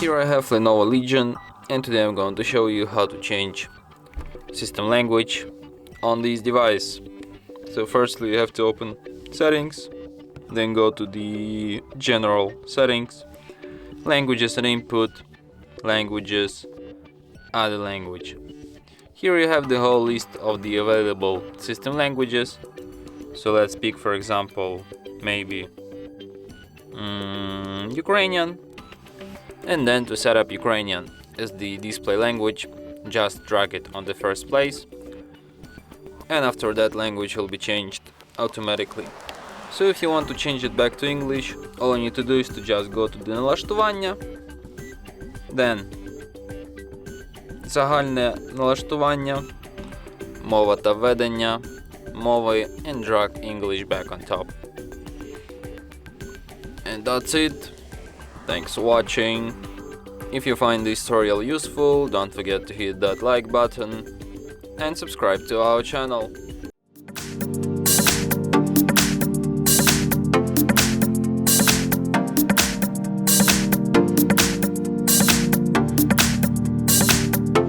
Here I have Lenovo Legion, and today I'm going to show you how to change system language on this device. So firstly you have to open settings, then go to the general settings, languages and input, languages, add a language. Here you have the whole list of the available system languages. So let's pick, for example, maybe Ukrainian, and then to set up Ukrainian as the display language, just drag it on the first place, and after that language will be changed automatically. So if you want to change it back to English, all you need to do is to just go to the налаштування, then загальне налаштування, мова та ведення мови, and drag English back on top. And that's it. Thanks for watching. If you find this tutorial useful, don't forget to hit that like button and subscribe to our channel.